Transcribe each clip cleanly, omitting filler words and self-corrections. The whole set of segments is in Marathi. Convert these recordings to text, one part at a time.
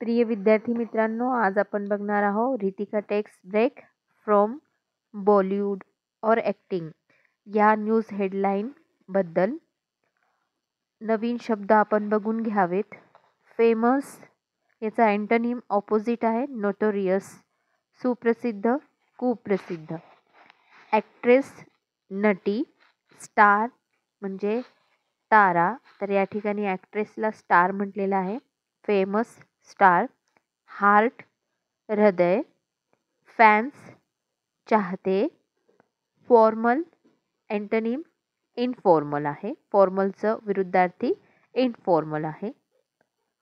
प्रिय विद्यार्थी मित्रांनो, आज आपण बघणार आहोत Ritika takes break from Bollywood और ॲक्टिंग या न्यूज हेडलाईन बद्दल नवीन शब्द आपण बघून घ्यावेत. फेमस याचा अँटोनिम ऑपोजिट आहे नोटोरियस, सुप्रसिद्ध कुप्रसिद्ध. ॲक्ट्रेस नटी, स्टार म्हणजे तारा, तर या ठिकाणी ॲक्ट्रेसला स्टार म्हटलेलं आहे. फेमस स्टार, हार्ट हृदय, फॅन्स चाहते, फॉर्मल अँटोनिम इनफॉर्मल आहे. फॉर्मलचं विरुद्धार्थी इनफॉर्मल आहे.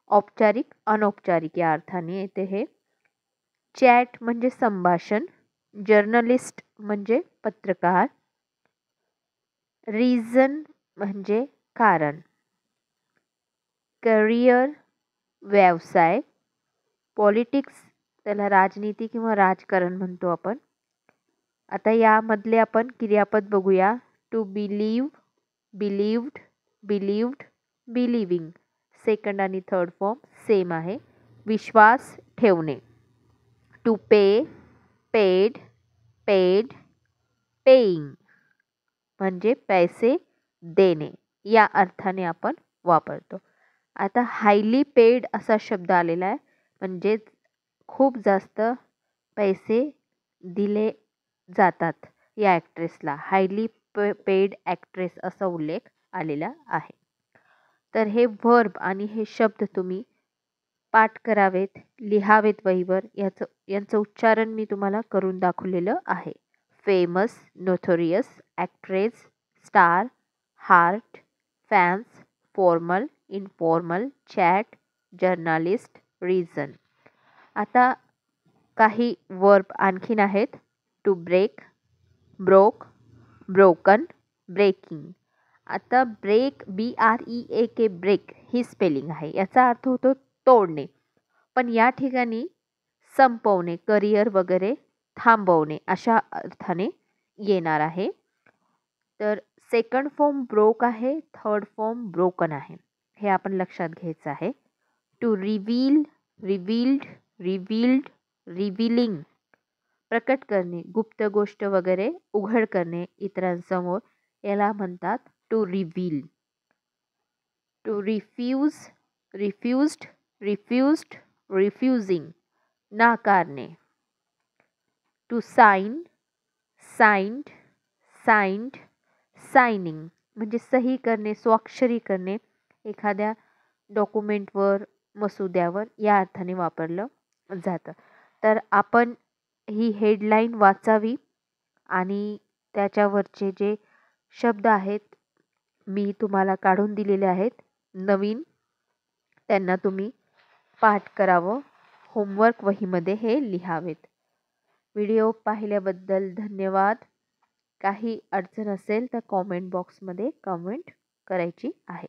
औपचारिक अनौपचारिक या अर्थाने येते हे. चॅट म्हणजे संभाषण, जर्नलिस्ट म्हणजे पत्रकार, रिझन म्हणजे कारण, करिअर व्यवसाय, पॉलिटिक्स त्याला राजनीती किंवा राजकारण म्हणतो आपण. आता यामधले आपण क्रियापद बघूया. To believe, believed, believed, believing. Second आणि थर्ड फॉर्म सेम आहे. विश्वास ठेवणे. To pay, paid, paid, paying म्हणजे पैसे देणे या अर्थाने आपण वापरतो. आता हायली पेड असा शब्द आलेला आहे, म्हणजे खूप जास्त पैसे दिले जातात या ॲक्ट्रेसला. हायली पेड ॲक्ट्रेस असा उल्लेख आलेला आहे. तर हे व्हर्ब आणि हे शब्द तुम्ही पाठ करावेत, लिहावेत वहीवर. यांचं उच्चारण मी तुम्हाला करून दाखवलेलं आहे. Famous, notorious, actress, star, heart, fans, formal, informal, chat, journalist, reason. आता काही वर्ब आणखीन आहेत. To break, broke, broken, breaking. आता ब्रेक, BREAK ब्रेक ही स्पेलिंग आहे. याचा अर्थ होतो तोडणे, पण या ठिकाणी संपवणे, करिअर वगैरे थांबवणे अशा अर्थाने येणार आहे. तर सेकंड फॉर्म ब्रोक आहे, थर्ड फॉर्म ब्रोकन आहे. हे आपण लक्षात घ्यायचं आहे. To reveal, revealed, revealed, revealing. प्रकट करणे, गुप्त गोष्ट वगैरे उघड करणे इतरांसमोर, याला म्हणतात to reveal. To refuse, refused, refused, refusing नाकारणे. To sign, signed, signed, signing म्हणजे सही करणे, स्वाक्षरी करणे एखाद्या डॉक्युमेंटवर, मसुद्यावर या अर्थाने वापरलं जातं. तर आपण ही हेडलाईन वाचावी आणि त्याच्यावरचे जे शब्द आहेत मी तुम्हाला काढून दिलेले आहेत नवीन, त्यांना तुम्ही पाठ करावं. होमवर्क वहीमध्ये हे लिहावेत. व्हिडिओ पाहिल्याबद्दल धन्यवाद. काही अडचण असेल तर कॉमेंट बॉक्समध्ये कमेंट करायची आहे.